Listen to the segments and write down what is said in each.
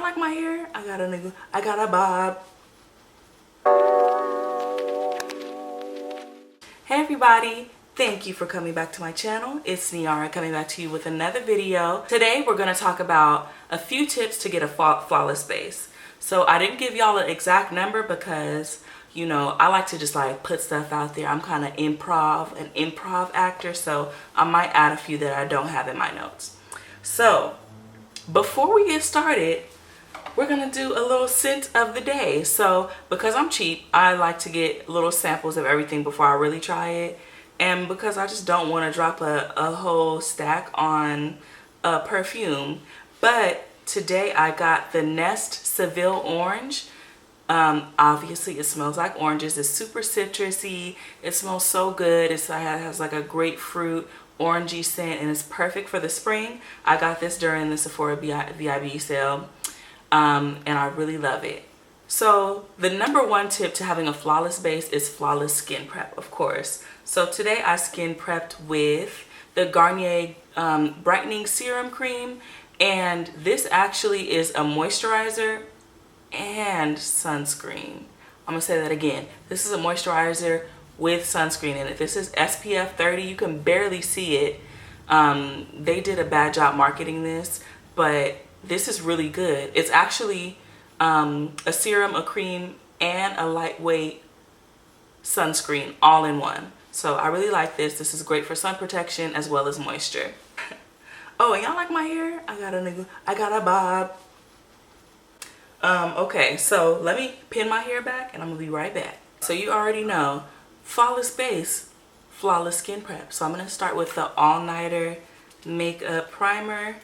like my hair? I got a bob. Hey everybody, thank you for coming back to my channel. It's Niarah coming back to you with another video. Today we're going to talk about a few tips to get a flawless base. So I didn't give y'all an exact number because, you know, I like to just like put stuff out there. I'm kind of an improv actor, so I might add a few that I don't have in my notes. So before we get started, we're gonna do a little scent of the day. So because I'm cheap, I like to get little samples of everything before I really try it. And because I just don't want to drop a whole stack on a perfume. But today I got the Nest Seville Orange. Obviously it smells like oranges. It's super citrusy. It smells so good. It has like a grapefruit orangey scent and it's perfect for the spring. I got this during the Sephora VIB sale. And I really love it. So the number one tip to having a flawless base is flawless skin prep, of course. So today I skin prepped with the Garnier brightening serum cream, and this actually is a moisturizer and sunscreen. I'm gonna say that again. This is a moisturizer with sunscreen in it. This is SPF 30. You can barely see it. They did a bad job marketing this, but this is really good. It's actually a serum, a cream, and a lightweight sunscreen all in one. So I really like this. This is great for sun protection as well as moisture. Oh, and y'all like my hair? I got a bob. Okay, so let me pin my hair back and I'm gonna be right back. So you already know, flawless base, flawless skin prep. So I'm gonna start with the All Nighter Makeup Primer.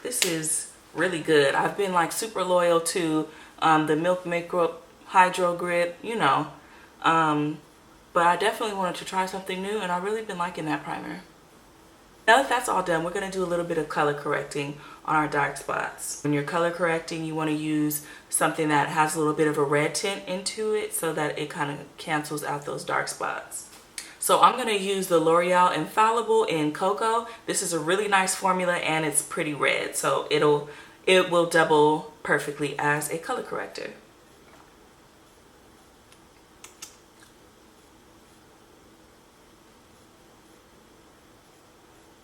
This is really good. I've been like super loyal to the Milk Makeup Hydro Grip, you know. But I definitely wanted to try something new and I've really been liking that primer. Now that that's all done, we're going to do a little bit of color correcting on our dark spots. When you're color correcting, you want to use something that has a little bit of a red tint into it so that it kind of cancels out those dark spots. So I'm going to use the L'Oreal Infallible in Cocoa. This is a really nice formula and it's pretty red, so it will double perfectly as a color corrector.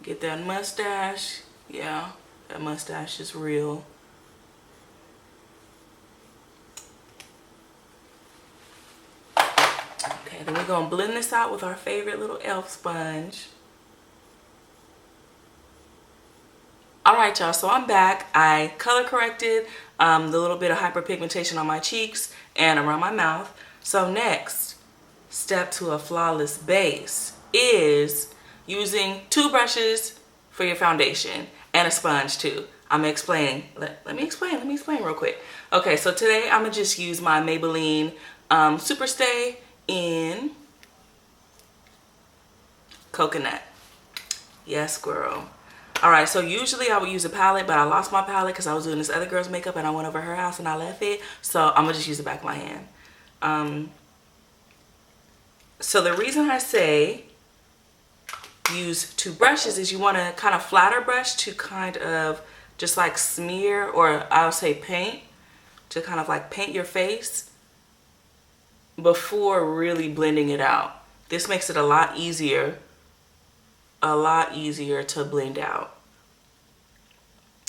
Get that mustache. Yeah, that mustache is real. Okay, then we're gonna blend this out with our favorite little e.l.f. sponge. Alright y'all, so I'm back. I color corrected the little bit of hyperpigmentation on my cheeks and around my mouth. So next step to a flawless base is using 2 brushes for your foundation and a sponge too. I'm explaining. Let me explain real quick. Okay, so today I'm gonna just use my Maybelline Superstay in Coconut. Yes, girl. Alright, so usually I would use a palette, but I lost my palette because I was doing this other girl's makeup and I went over her house and I left it. So I'm gonna just use the back of my hand. So the reason I say use 2 brushes is you want to kind of flatter brush to kind of just like smear, or I'll say paint, to kind of like paint your face before really blending it out. This makes it a lot easier to blend out.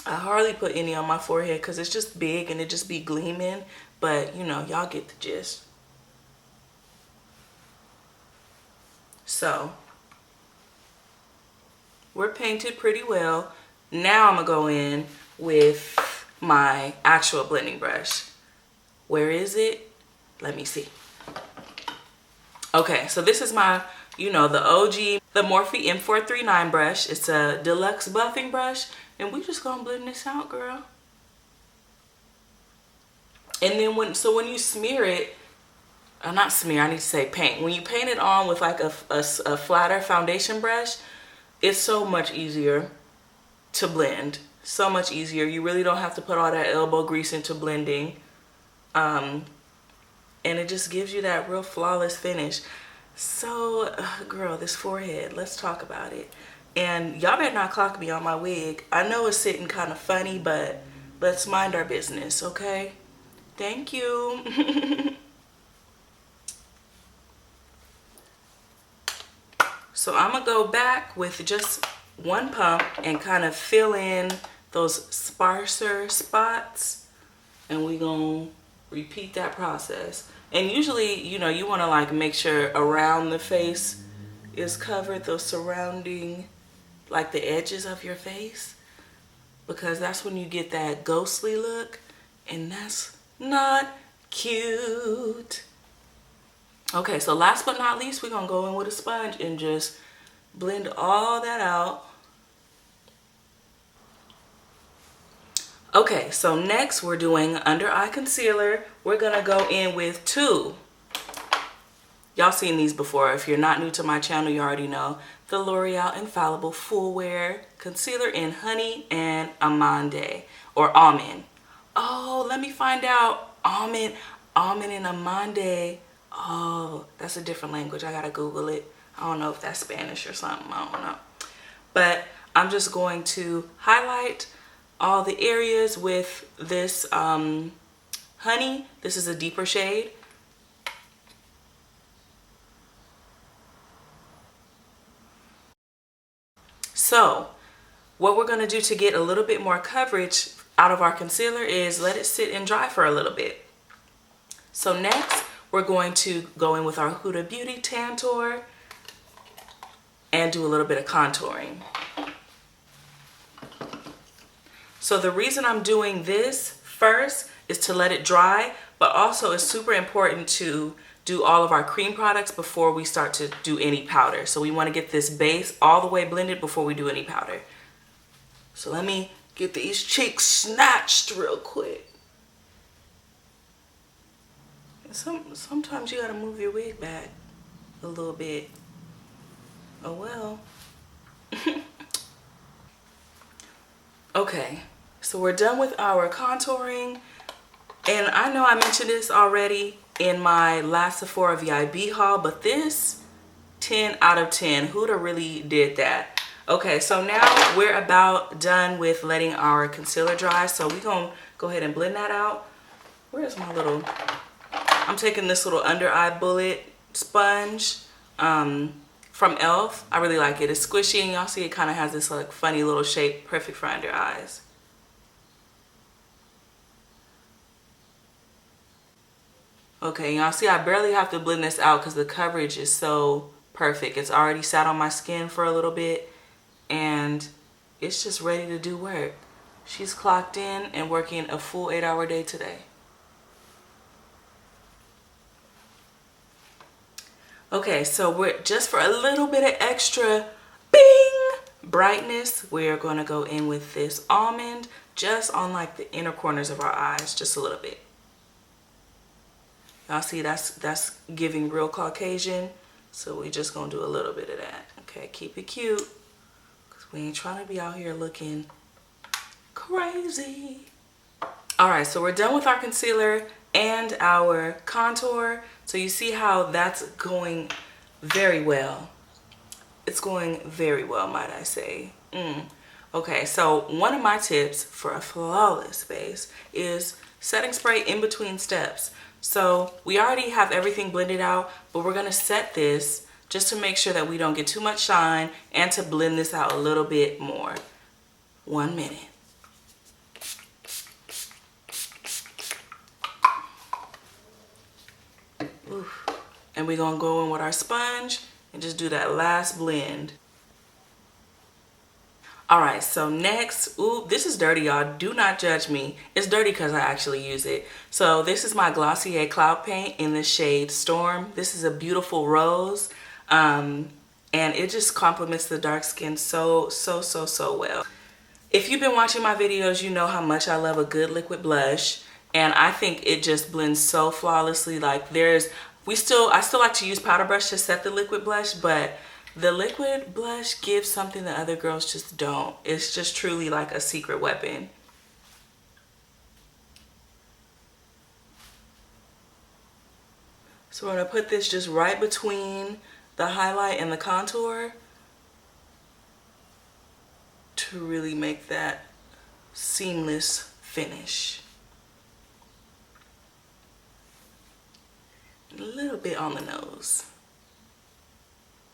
I hardly put any on my forehead because it's just big and it just be gleaming, but you know, y'all get the gist. So we're painted pretty well. Now I'm gonna go in with my actual blending brush. Where is it? Let me see. Okay, so this is my, you know, the OG, the Morphe M439 brush. It's a deluxe buffing brush, and we just gonna blend this out, girl. And then when you smear it, not smear, I need to say paint. When you paint it on with like a flatter foundation brush, it's so much easier to blend. So much easier. You really don't have to put all that elbow grease into blending. And it just gives you that real flawless finish. So, girl, this forehead, let's talk about it. And y'all better not clock me on my wig. I know it's sitting kind of funny, but let's mind our business, okay? Thank you. So I'm gonna go back with just one pump and kind of fill in those sparser spots, and we gonna repeat that process. And usually, you know, you want to like make sure around the face is covered, those surrounding, like the edges of your face, because that's when you get that ghostly look, and that's not cute. Okay, so last but not least, we're gonna go in with a sponge and just blend all that out. Okay, so next we're doing under eye concealer. We're gonna go in with two. Y'all seen these before. If you're not new to my channel, you already know. The L'Oreal Infallible Full Wear Concealer in Honey and Amande, or Almond. Oh, let me find out. Almond and Amande. Oh, that's a different language. I gotta Google it. I don't know if that's Spanish or something. I don't know. But I'm just going to highlight all the areas with this Honey. This is a deeper shade. So what we're going to do to get a little bit more coverage out of our concealer is let it sit and dry for a little bit. So next we're going to go in with our Huda Beauty Tantour and do a little bit of contouring. So the reason I'm doing this first is to let it dry, but also it's super important to do all of our cream products before we start to do any powder. So we want to get this base all the way blended before we do any powder. So let me get these cheeks snatched real quick. Sometimes you gotta move your wig back a little bit. Oh well. Okay, so we're done with our contouring. And I know I mentioned this already in my last Sephora VIB haul, but this 10 out of 10. Huda really did that. Okay, so now we're about done with letting our concealer dry. So we're gonna go ahead and blend that out. Where's my little, I'm taking this little under eye bullet sponge from e.l.f. I really like it. It's squishy, and y'all see it kind of has this like funny little shape, perfect for under eyes. Okay, y'all see I barely have to blend this out because the coverage is so perfect. It's already sat on my skin for a little bit and it's just ready to do work. She's clocked in and working a full 8-hour day today. Okay, so we're just for a little bit of extra bing brightness, we're going to go in with this almond just on like the inner corners of our eyes, just a little bit. Y'all see that's giving real Caucasian, so we just gonna do a little bit of that. Okay, keep it cute, because we ain't trying to be out here looking crazy. All right, so we're done with our concealer and our contour. So you see how that's going very well. It's going very well, might I say. Okay, so one of my tips for a flawless base is setting spray in between steps. So we already have everything blended out, but we're gonna set this just to make sure that we don't get too much shine and to blend this out a little bit more. 1 minute. Oof. And we're gonna go in with our sponge and just do that last blend. All right, so next, ooh, this is dirty, y'all. Do not judge me. It's dirty because I actually use it. So this is my Glossier Cloud Paint in the shade Storm. This is a beautiful rose, and it just complements the dark skin so well. If you've been watching my videos, you know how much I love a good liquid blush, and I think it just blends so flawlessly. Like I still like to use powder brush to set the liquid blush, but the liquid blush gives something that other girls just don't. It's just truly like a secret weapon. So we're gonna put this just right between the highlight and the contour to really make that seamless finish. A little bit on the nose.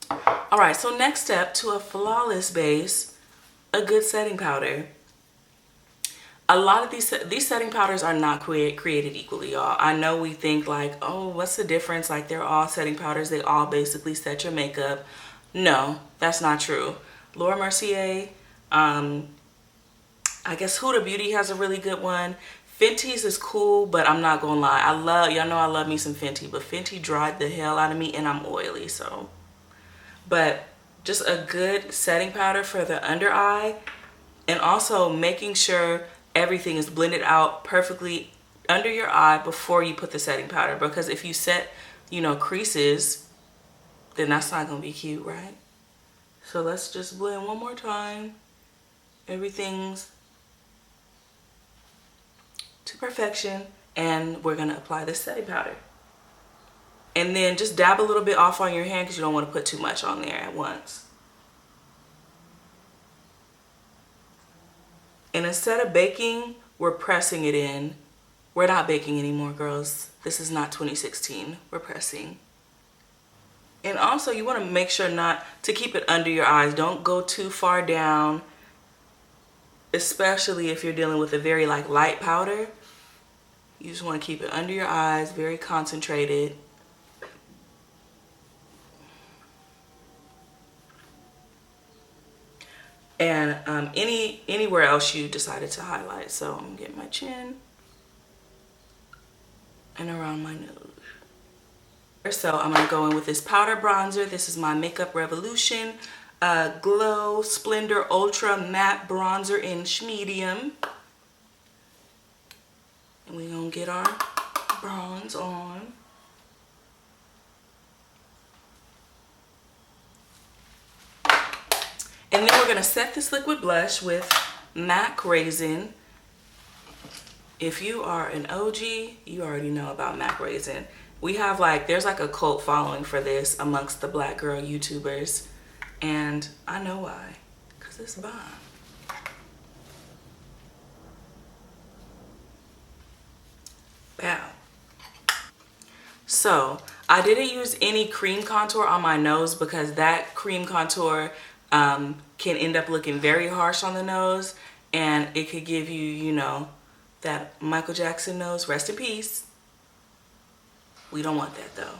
Alright, so next step, to a flawless base, a good setting powder. A lot of these setting powders are not created equally, y'all. I know we think like, oh, what's the difference? Like, they're all setting powders. They all basically set your makeup. No, that's not true. Laura Mercier, I guess Huda Beauty has a really good one. Fenty's is cool, but I'm not gonna lie. Y'all know I love me some Fenty, but Fenty dried the hell out of me, and I'm oily, so. But just a good setting powder for the under eye, and also making sure everything is blended out perfectly under your eye before you put the setting powder, because if you set, you know, creases, then that's not gonna be cute, right? So let's just blend one more time. Everything's to perfection, and we're gonna apply this setting powder. And then just dab a little bit off on your hand because you don't want to put too much on there at once. And instead of baking, we're pressing it in. We're not baking anymore, girls. This is not 2016. We're pressing. And also, you want to make sure not to keep it under your eyes. Don't go too far down, especially if you're dealing with a very like light powder. You just want to keep it under your eyes, very concentrated. And anywhere else you decided to highlight. So I'm gonna get my chin and around my nose. So I'm gonna go in with this powder bronzer. This is my Makeup Revolution Glow Splendor Ultra Matte Bronzer in medium. And we're gonna get our bronze on. And then we're gonna set this liquid blush with MAC Raisin. If you are an OG, you already know about MAC Raisin. We have like, there's like a cult following for this amongst the black girl YouTubers. And I know why, because it's bomb. Wow. So I didn't use any cream contour on my nose because that cream contour can end up looking very harsh on the nose, and it could give you, you know, that Michael Jackson nose. Rest in peace. We don't want that though.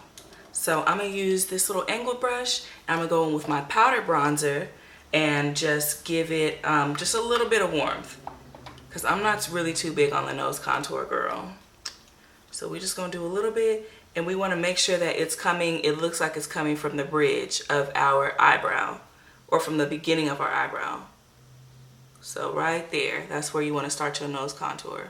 So I'm gonna use this little angled brush. I'm gonna go in with my powder bronzer and just give it just a little bit of warmth, because I'm not really too big on the nose contour, girl. So we're just gonna do a little bit, and we want to make sure that it's coming, it looks like it's coming from the bridge of our eyebrow, or from the beginning of our eyebrow. So right there, that's where you want to start your nose contour.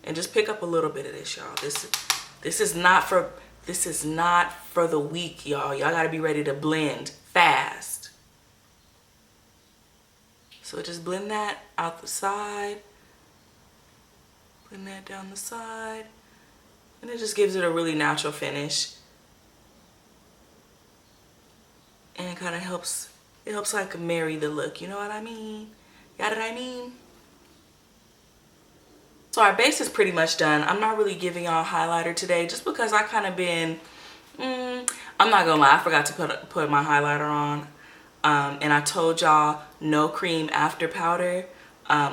And just pick up a little bit of this, y'all. This is not for the weak, y'all. Y'all gotta be ready to blend fast. So just blend that out the side. Blend that down the side. And it just gives it a really natural finish. And it kind of helps, it helps like marry the look, you know what I mean? Got what I mean? So our base is pretty much done. I'm not really giving y'all a highlighter today just because I kind of been, I'm not gonna lie, I forgot to put my highlighter on. And I told y'all no cream after powder.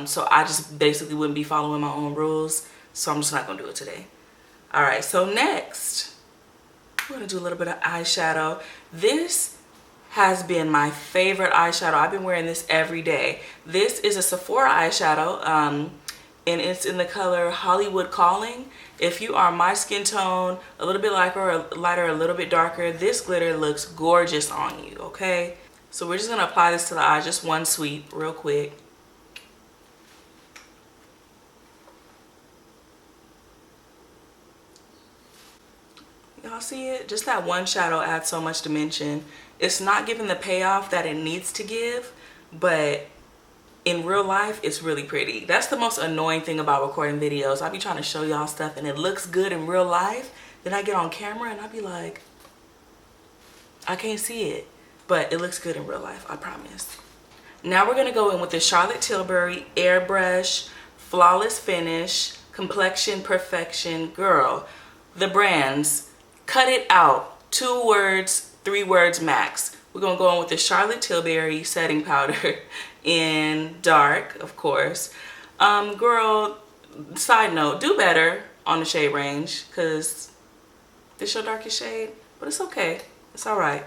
So I just basically wouldn't be following my own rules. So I'm just not gonna do it today. All right, so next, we're gonna do a little bit of eyeshadow. This has been my favorite eyeshadow. I've been wearing this every day. This is a Sephora eyeshadow, and it's in the color Hollywood Calling. If you are my skin tone, a little bit lighter, a little bit darker, this glitter looks gorgeous on you, okay? So we're just gonna apply this to the eye, just one sweep, real quick. Y'all see it? Just that one shadow adds so much dimension. It's not giving the payoff that it needs to give, but in real life, it's really pretty. That's the most annoying thing about recording videos. I be trying to show y'all stuff and it looks good in real life. Then I get on camera and I be like, I can't see it. But it looks good in real life, I promise. Now we're gonna go in with the Charlotte Tilbury Airbrush Flawless Finish Complexion Perfection. Girl, the brands, cut it out. 2 words, 3 words max. We're gonna go in with the Charlotte Tilbury setting powder in dark, of course. Girl, side note, do better on the shade range, because this your darkest shade, but it's okay. It's all right.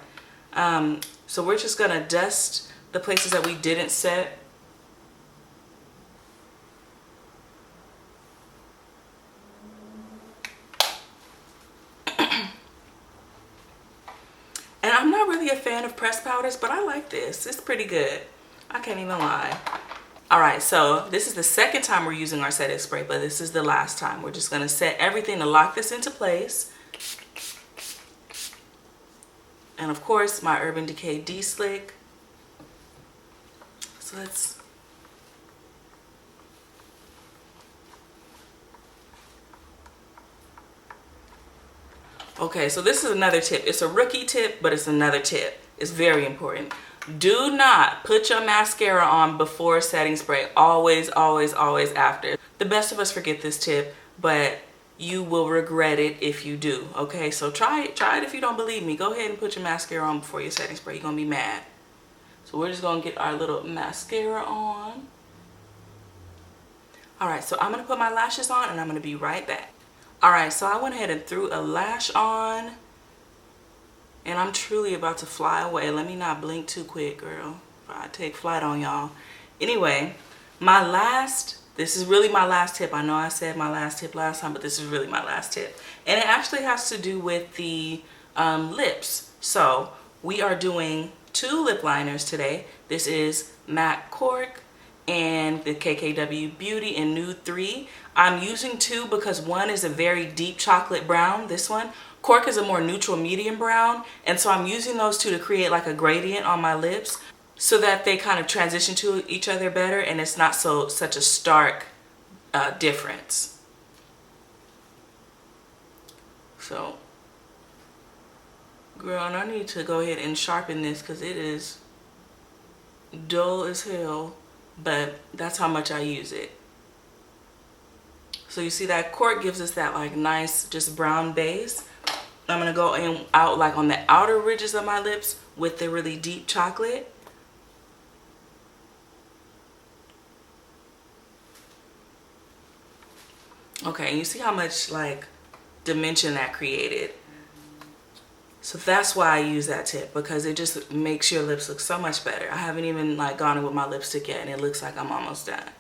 So we're just gonna dust the places that we didn't set. And I'm not really a fan of pressed powders, but I like this. It's pretty good. I can't even lie. All right, so this is the second time we're using our setting spray, but this is the last time. We're just gonna set everything to lock this into place. And of course, my Urban Decay D-Slick. So let's... Okay, so this is another tip. It's a rookie tip, but it's another tip. It's very important. Do not put your mascara on before setting spray. Always, always, always after. The best of us forget this tip, but you will regret it if you do. Okay, so try it if you don't believe me. Go ahead and put your mascara on before your setting spray. You're gonna be mad. So we're just gonna get our little mascara on. All right, so I'm gonna put my lashes on and I'm gonna be right back. All right, so I went ahead and threw a lash on and I'm truly about to fly away. Let me not blink too quick, girl. I take flight on y'all. Anyway, this is really my last tip. I know I said my last tip last time, but this is really my last tip. And it actually has to do with the lips. So we are doing 2 lip liners today. This is Matte Cork and the KKW Beauty in Nude 3. I'm using 2 because one is a very deep chocolate brown, this one. Cork is a more neutral medium brown, and so I'm using those 2 to create like a gradient on my lips so that they kind of transition to each other better and it's not such a stark difference. So, girl, and I need to go ahead and sharpen this because it is dull as hell, but that's how much I use it. So you see that Cork gives us that like nice just brown base. I'm gonna go in out like on the outer ridges of my lips with the really deep chocolate. Okay, and you see how much like dimension that created. So that's why I use that tip, because it just makes your lips look so much better. I haven't even like gone in with my lipstick yet and it looks like I'm almost done.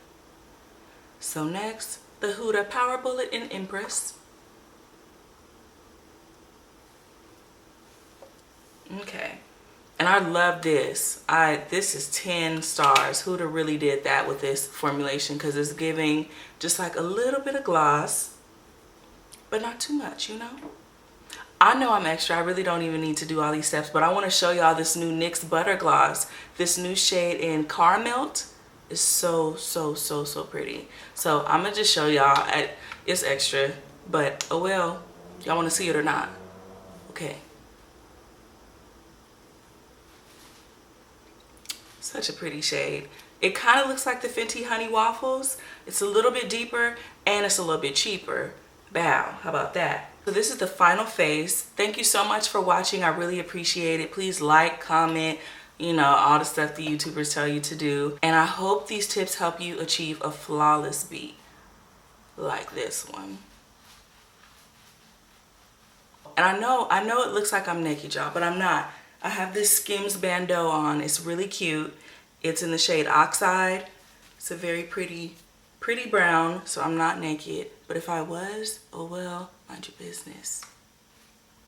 So next, the Huda Power Bullet in Empress. Okay, and I love this. This is 10 stars. Huda really did that with this formulation because it's giving just like a little bit of gloss, but not too much, you know? I know I'm extra. I really don't even need to do all these steps, but I want to show y'all this new NYX Butter Gloss. This new shade in Caramel is so, so, so, so pretty. So I'm going to just show y'all. It's extra, but oh well. Y'all want to see it or not? Okay. Such a pretty shade. It kind of looks like the Fenty Honey Waffles. It's a little bit deeper and it's a little bit cheaper. Bow, how about that? So this is the final face. Thank you so much for watching. I really appreciate it. Please like, comment, you know, all the stuff the YouTubers tell you to do. And I hope these tips help you achieve a flawless beat like this one. And I know it looks like I'm naked, y'all, but I'm not. I have this Skims bandeau on. It's really cute. It's in the shade Oxide. It's a very pretty brown, so I'm not naked. But if I was, oh well, mind your business.